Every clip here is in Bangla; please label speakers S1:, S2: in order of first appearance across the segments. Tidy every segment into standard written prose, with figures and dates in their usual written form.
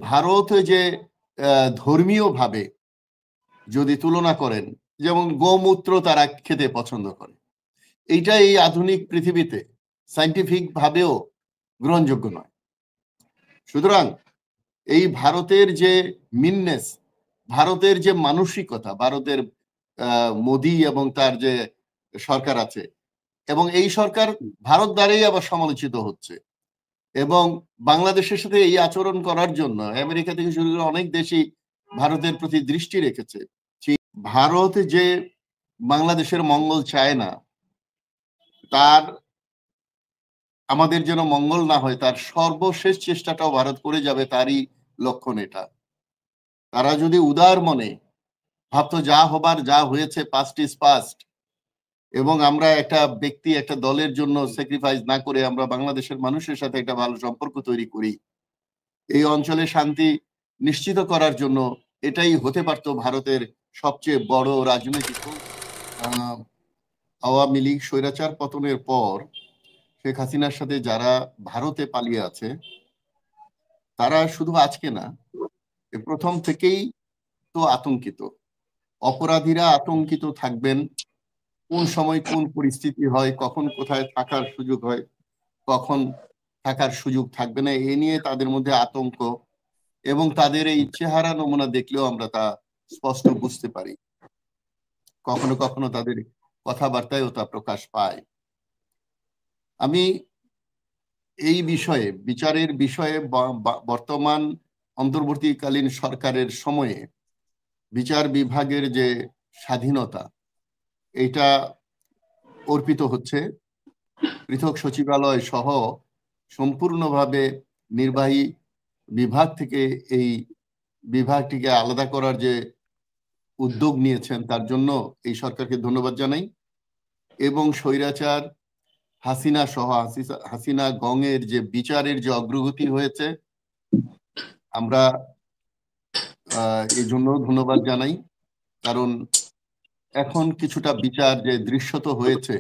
S1: ভারত যে ধর্মীয় ভাবে যদি তুলনা করেন, যেমন গোমূত্র তারা খেতে পছন্দ করে, এইটা এই আধুনিক পৃথিবীতে সায়েন্টিফিক ভাবেও গ্রহণযোগ্য নয়। সুতরাং এই ভারতের যে মিননেস, ভারতের যে মানসিকতা, ভারতের মোদি এবং তার যে সরকার আছে, এবং এই সরকার ভারত দ্বারাই আবার সমালোচিত হচ্ছে, এবং বাংলাদেশের সাথে এই আচরণ করার জন্য আমেরিকা থেকে শুরু করে অনেক দেশই ভারতের প্রতি দৃষ্টি রেখেছে। ভারত যে বাংলাদেশের মঙ্গল চায় না, তার আমাদের যেন মঙ্গল না হয় তার সর্বশেষ চেষ্টাটাও ভারত করে যাবে, তারই লক্ষণ এটা। তারা যদি উদার মনে ভাবতো যা হবার যা হয়েছে, পাস্ট ইজ পাস্ট, এবং আমরা একটা ব্যক্তি একটা দলের জন্য স্যাক্রিফাইস না করে আমরা বাংলাদেশের মানুষের সাথে একটা ভালো সম্পর্ক তৈরি করি, এই অঞ্চলে শান্তি নিশ্চিত করার জন্য এটাই হতে পারতো ভারতের সবচেয়ে বড় রাজনৈতিক। আওয়ামী লীগ স্বৈরাচার পতনের পর শেখ হাসিনার সাথে যারা ভারতে পালিয়ে আছে, তারা শুধু আজকে না, প্রথম থেকেই তো আতঙ্কিত। অপরাধীরা আতঙ্কিত থাকবেন, কোন সময় কোন পরিস্থিতি হয়, কখন কোথায় থাকার সুযোগ হয়, কখন থাকার সুযোগ থাকবে না, এ নিয়ে তাদের মধ্যে আতঙ্ক, এবং তাদের এই চেহারা নমুনা দেখলেও আমরা তা স্পষ্ট বুঝতে পারি। কখনো কখনো তাদের কথাবার্তায়ও তা প্রকাশ পায়। আমি এই বিষয়ে, বিচারের বিষয়ে বর্তমান অন্তর্বর্তীকালীন সরকারের সময়ে বিচার বিভাগের যে স্বাধীনতা, এটা অর্পিত হচ্ছে পৃথক সচিবালয় সহ সম্পূর্ণভাবে নির্বাহী বিভাগ থেকে এই বিভাগটিকে আলাদা করার যে উদ্যোগ নিয়েছেন তার জন্য এই সরকারকে ধন্যবাদ জানাই। এবং স্বৈরাচার হাসিনা সহ হাসিনা গঙের যে বিচারের যে অগ্রগতি হয়েছে, আমরা এই জন্য ধন্যবাদ জানাই, কারণ এখন কিছুটা বিচার যে দৃশ্যত হয়েছে,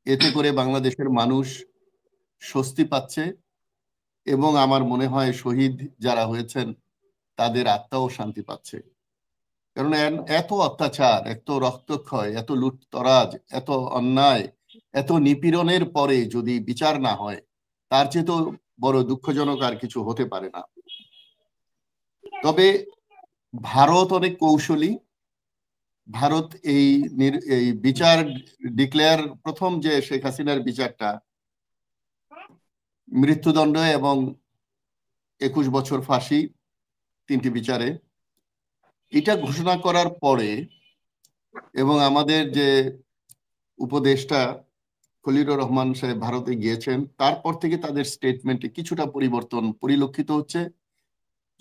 S1: এতে করে বাংলাদেশের মানুষ স্বস্তি পাচ্ছে, এবং আমার মনে হয় শহীদ যারা হয়েছেন তাদের আত্মাও শান্তি পাচ্ছে। কারণ এত অত্যাচার, এত রক্তক্ষয়, এত লুটতরাজ, এত অন্যায়, এত নিপীড়নের পরে যদি বিচার না হয়, তার চেয়ে তো বড় দুঃখজনক আর কিছু হতে পারে না। তবে ভারত অনেক কৌশলী। ভারত এই বিচার ডিক্লেয়ার, প্রথম যে শেখ হাসিনার বিচারটা মৃত্যুদণ্ড এবং 21 বছর ফাঁসি, 3টি বিচারে, এটা ঘোষণা করার পরে, এবং আমাদের যে উপদেষ্টা খলিলুর রহমান সাহেব ভারতে গিয়েছেন, তারপর থেকে তাদের স্টেটমেন্টে কিছুটা পরিবর্তন পরিলক্ষিত হচ্ছে,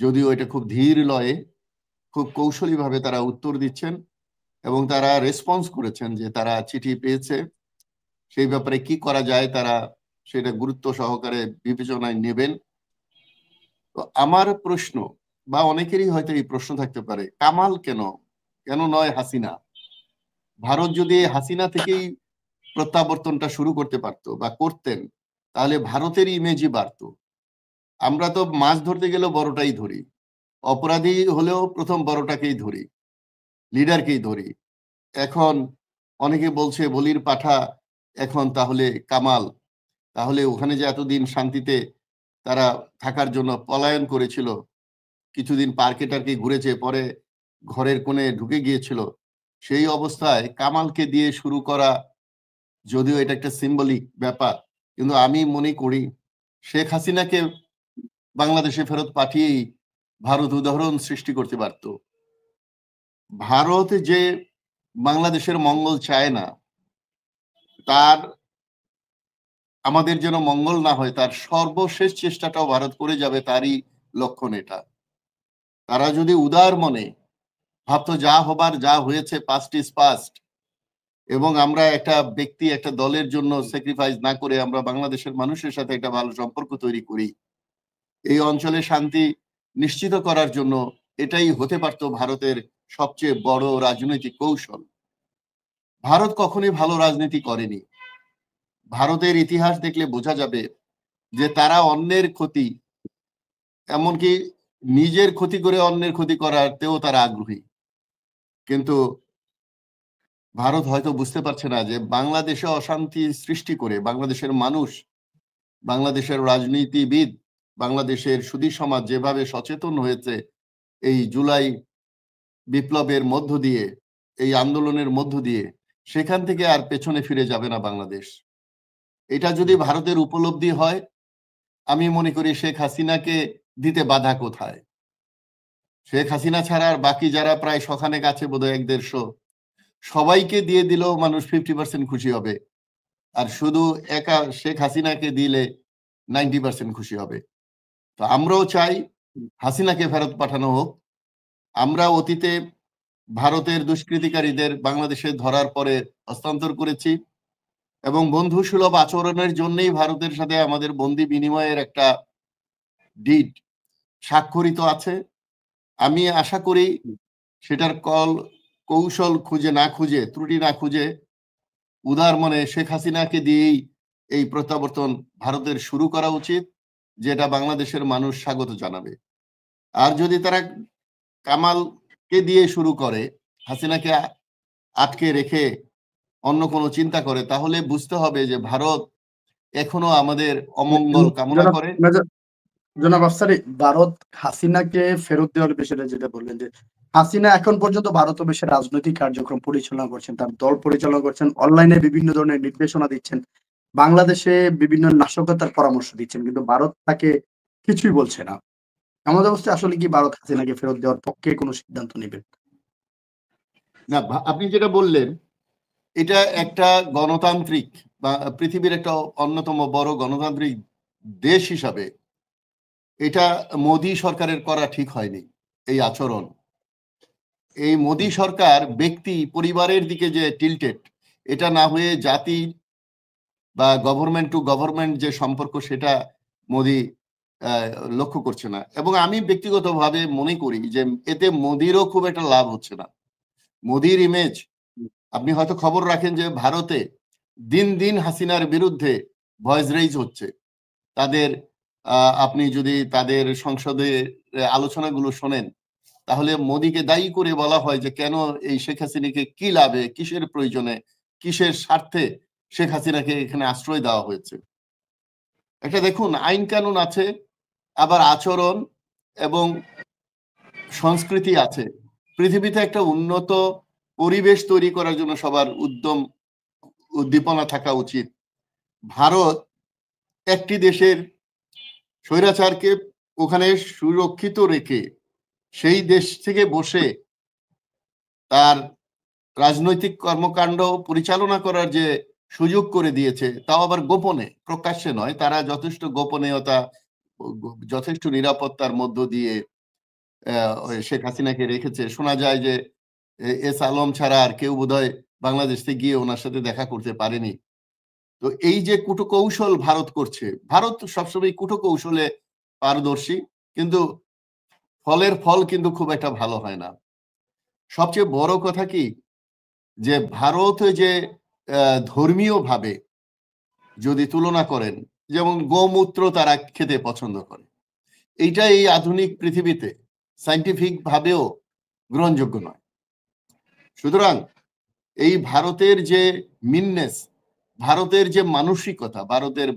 S1: যদিও এটা খুব ধীর লয়ে, খুব কৌশলীভাবে তারা উত্তর দিচ্ছেন, এবং তারা রেসপন্স করেছেন যে তারা চিঠি পেয়েছে, সেই ব্যাপারে কি করা যায় তারা সেটা গুরুত্ব সহকারে বিবেচনায় নেবেন। তো আমার প্রশ্ন, বা অনেকেরই হয়তো এই প্রশ্ন থাকতে পারে, কামাল কেন, কেন নয় হাসিনা? ভারত যদি হাসিনা থেকেই প্রত্যাবর্তনটা শুরু করতে পারতো বা করতেন, তাহলে ভারতের ইমেজই বাড়তো। আমরা তো মাছ ধরতে গেলেও বড়টাই ধরি, অপরাধী হলেও প্রথম বড়টাকেই ধরি, লিডারকেই ধরি। এখন অনেকে বলছে বলির পাঠা এখন তাহলে কামাল, তাহলে ওখানে যে এতদিন শান্তিতে তারা থাকার জন্য পলায়ন করেছিল, কিছুদিন পার্কে টার্কে ঘুরেছে, পরে ঘরের কোণে ঢুকে গিয়েছিল, সেই অবস্থায় কামালকে দিয়ে শুরু করা, যদিও এটা একটা সিম্বলিক ব্যাপার, কিন্তু আমি মনে করি শেখ হাসিনাকে বাংলাদেশে ফেরত পাঠিয়েই ভারত উদাহরণ সৃষ্টি করতে পারত। ভারত যে বাংলাদেশের মঙ্গল চায় না, তার আমাদের যেন মঙ্গল না হয় তার সর্বশেষ চেষ্টাটাও ভারত করে যাবে, তারই লক্ষণ এটা। তারা যদি উদার মনে ভাবতো যা হবার যা হয়েছে, পাস্ট ইজ পাস্ট, এবং আমরা একটা ব্যক্তি একটা দলের জন্য স্যাক্রিফাইস না করে আমরা বাংলাদেশের মানুষের সাথে একটা ভালো সম্পর্ক তৈরি করি, এই অঞ্চলে শান্তি নিশ্চিত করার জন্য এটাই হতে পারতো ভারতের সবচেয়ে বড় রাজনৈতিক কৌশল। ভারত কখনোই ভালো রাজনীতি করেনি। ভারতের ইতিহাস দেখলে বোঝা যাবে যে তারা অন্যের ক্ষতি, এমনকি নিজের ক্ষতি করে অন্যের ক্ষতি করাতেও তারা আগ্রহী। কিন্তু ভারত হয়তো বুঝতে পারছে না যে বাংলাদেশে অশান্তি সৃষ্টি করে বাংলাদেশের মানুষ, বাংলাদেশের রাজনীতিবিদ, বাংলাদেশের সুধী সমাজ যেভাবে সচেতন হয়েছে এই জুলাই বিপ্লবের মধ্য দিয়ে, এই আন্দোলনের মধ্য দিয়ে, সেখান থেকে আর পেছনে ফিরে যাবে না বাংলাদেশ। এটা যদি ভারতের উপলব্ধি হয়, আমি মনে করি শেখ হাসিনাকে দিতে বাধা কোথায়? শেখ হাসিনা ছাড়া আর বাকি যারা প্রায় শখানেক আছে বোধহয় ১-১৫০, সবাইকে দিয়ে দিলেও মানুষ 50% খুশি হবে। আর শুধু একা শেখ হাসিনাকে দিলে 90% খুশি হবে। তো আমরাও চাই হাসিনাকে ফেরত পাঠানো হোক। আমরা অতীতে ভারতের দুষ্কৃতিকারীদের বাংলাদেশে ধরার পরে হস্তান্তর করেছি এবং বন্ধুসুলভ আচরণের জন্যই ভারতের সাথে আমাদের বন্দি বিনিময়ের একটা ডিড স্বাক্ষরিত আছে। আমি আশা করি সেটার কৌশল খুঁজে না খুঁজে, ত্রুটি না খুঁজে উদার মনে শেখ হাসিনাকে দিয়েই এই প্রত্যাবর্তন ভারতের শুরু করা উচিত, যেটা বাংলাদেশের মানুষ স্বাগত জানাবে। আর যদি তারা কামালকে দিয়ে শুরু করে, হাসিনাকে আটকে রেখে অন্য কোনো চিন্তা করে, তাহলে বুঝতে হবে যে ভারত এখনো আমাদের অমঙ্গল কামনা করে।
S2: জনাব আফসারি, ভারত হাসিনাকে ফেরত দেওয়ার বিষয়টা যেটা বললেন, যে হাসিনা এখন পর্যন্ত ভারতবর্ষে রাজনৈতিক কার্যক্রম পরিচালনা করছেন, তার দল পরিচালনা করছেন, অনলাইনে বিভিন্ন ধরনের নির্দেশনা দিচ্ছেন, বাংলাদেশে বিভিন্ন নাশকতার পরামর্শ দিচ্ছেন, কিন্তু ভারত তাকে কিছুই বলছে না। এমন অবস্থায় আসলে কি ভারত হাসিনাকে ফেরত দেওয়ার পক্ষে কোনো সিদ্ধান্ত নেবেন?
S1: না, আপনি যেটা বললেন এটা একটা গণতান্ত্রিক বা পৃথিবীর একটা অন্যতম বড় গণতান্ত্রিক দেশ হিসাবে এটা মোদী সরকারের করা ঠিক হয়নি। এই আচরণ, এই মোদী সরকার ব্যক্তি পরিবারের দিকে যে টিল্টেড, এটা না হয়ে জাতি বা গভর্নমেন্ট টু গভর্নমেন্ট যে সম্পর্ক, সেটা মোদী লক্ষ্য করছে না। এবং আমি ব্যক্তিগতভাবে মনে করি যে এতে মোদীরও খুব একটা লাভ হচ্ছে না। মোদীর ইমেজ, আপনি হয়তো খবর রাখেন যে ভারতে দিন দিন হাসিনার বিরুদ্ধে ভয়েস রেইজ হচ্ছে। তাদের আপনি যদি তাদের সংসদে আলোচনাগুলো শোনেন, তাহলে মোদীকে দায়ী করে বলা হয় যে কেন এই শেখ হাসিনাকে কি লাভে, কিসের প্রয়োজনে, কিসের স্বার্থে শেখ হাসিনাকে এখানে আশ্রয় দেওয়া হয়েছে। একটা দেখুন, আইন কানুন আছে, আবার আচরণ এবং সংস্কৃতি আছে। পৃথিবীতে একটা উন্নত পরিবেশ তৈরি করার জন্য সবার উদ্দীপনা থাকা উচিত। ভারত একটি দেশের স্বৈরাচারকে ওখানে সুরক্ষিত রেখে সেই দেশ থেকে বসে তার রাজনৈতিক কর্মকাণ্ড পরিচালনা করার যে সুযোগ করে দিয়েছে, তাও আবার গোপনে, প্রকাশ্যে নয়। তারা যথেষ্ট গোপনীয়তা, যথেষ্ট নিরাপত্তার মধ্য দিয়ে শেখ হাসিনাকে রেখেছে। শোনা যায় যে এস আলম ছাড়া আর কেউ বোধহয় বাংলাদেশ থেকে গিয়ে ওনার সাথে দেখা করতে পারেনি। তো এই যে কূটকৌশল ভারত করছে, ভারত সবসময় কূটকৌশলে পারদর্শী, কিন্তু ফলের ফল কিন্তু খুব একটা ভালো হয় না। সবচেয়ে বড় কথা কি, যে ভারত যে ধর্মীয় ভাবে যদি তুলনা করেন, যেমন গোমূত্র তারা খেতে পছন্দ করে, এইটা এই আধুনিক পৃথিবীতে সাইন্টিফিক ভাবেও গ্রহণযোগ্য নয়। সুতরাং এই ভারতের যে মিননেস, ভারতের যে মানসিকতা, ভারতের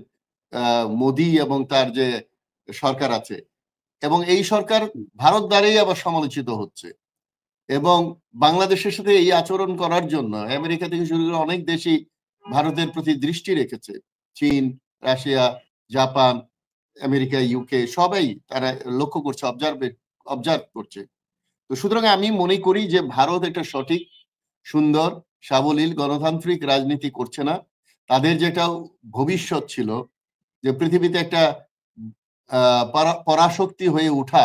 S1: মোদী এবং তার যে সরকার আছে, এবং এই সরকার ভারত দ্বারাই আবার সমালোচিত হচ্ছে, এবং বাংলাদেশের সাথে এই আচরণ করার জন্য আমেরিকা থেকে শুরু করে অনেক দেশই ভারতের প্রতি দৃষ্টি রেখেছে। চীন, রাশিয়া, জাপান, আমেরিকা, ইউকে সবাই তারা লক্ষ্য করছে, অবজার্ভ করছে। তো সুতরাং আমি মনে করি যে ভারত একটা সঠিক, সুন্দর, সাবলীল গণতান্ত্রিক রাজনীতি করছে না। তাদের যেটা ভবিষ্যৎ ছিল যে পৃথিবীতে একটা পরাশক্তি হয়ে ওঠা,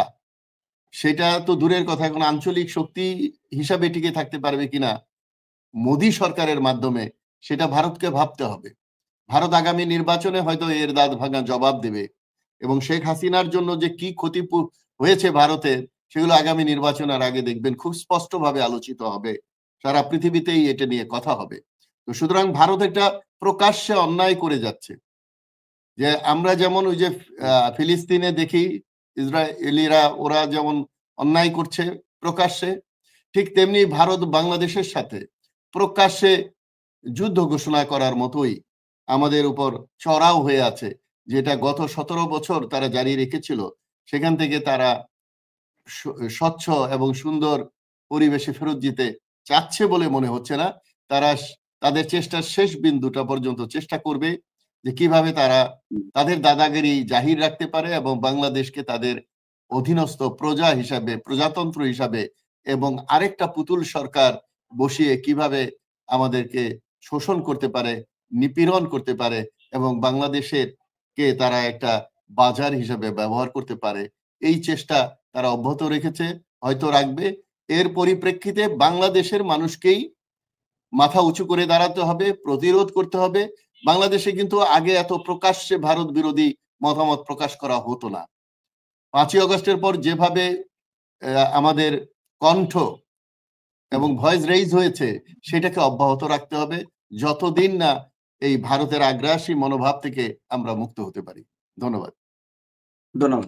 S1: সেটা তো দূরের কথা, এখন আঞ্চলিক শক্তি হিসাবে টিকে থাকতে পারবে কিনা মোদী সরকারের মাধ্যমে, সেটা ভারতকে ভাবতে হবে। ভারত আগামী নির্বাচনে হয়তো এর দাঁত ভাঙা জবাব দেবে, এবং শেখ হাসিনার জন্য যে কি ক্ষতি হয়েছে ভারতের, সেগুলো আগামী নির্বাচনের আগে দেখবেন খুব স্পষ্টভাবে আলোচিত হবে, সারা পৃথিবীতেই এটা নিয়ে কথা হবে। তো সুতরাং ভারত একটা প্রকাশ্যে অন্যায় করে যাচ্ছে। যে আমরা যেমন ওই যে ফিলিস্তিনে দেখি ইসরায়েলিরা ওরা যেমন অন্যায় করছে প্রকাশ্যে, ঠিক তেমনি ভারত বাংলাদেশের সাথে প্রকাশ্যে যুদ্ধ ঘোষণা করার মতোই আমাদের উপর চড়াও হয়ে আছে, যেটা গত 17 বছর তারা জারি রেখেছিল। সেখান থেকে তারা স্বচ্ছ এবং সুন্দর পরিবেশে ফেরত যেতে চাচ্ছে বলে মনে হচ্ছে না। তারা তাদের চেষ্টার শেষ বিন্দুটা পর্যন্ত চেষ্টা করবে যে কিভাবে তারা তাদের দাদাগিরি জাহির রাখতে পারে এবং বাংলাদেশকে তাদের অধীনস্থ প্রজা হিসাবে, প্রজাতন্ত্র হিসাবে এবং আরেকটা পুতুল সরকার বসিয়ে কিভাবে আমাদেরকে শোষণ করতে পারে, নিপীড়ন করতে পারে এবং বাংলাদেশের কে তারা একটা বাজার হিসাবে ব্যবহার করতে পারে, এই চেষ্টা তারা অব্যাহত রেখেছে, হয়তো রাখবে। এর পরিপ্রেক্ষিতে বাংলাদেশের মানুষকেই মাথা উঁচু করে দাঁড়াতে হবে, প্রতিরোধ করতে হবে। বাংলাদেশে কিন্তু আগে এত প্রকাশ্যে ভারত বিরোধী মতামত প্রকাশ করা হতো না। 5ই আগস্টের পর যেভাবে আমাদের কণ্ঠ এবং ভয়েস রেইজ হয়েছে, সেটাকে অব্যাহত রাখতে হবে যতদিন না এই ভারতের আগ্রাসী মনোভাব থেকে আমরা মুক্ত হতে পারি। ধন্যবাদ।
S2: ধন্যবাদ।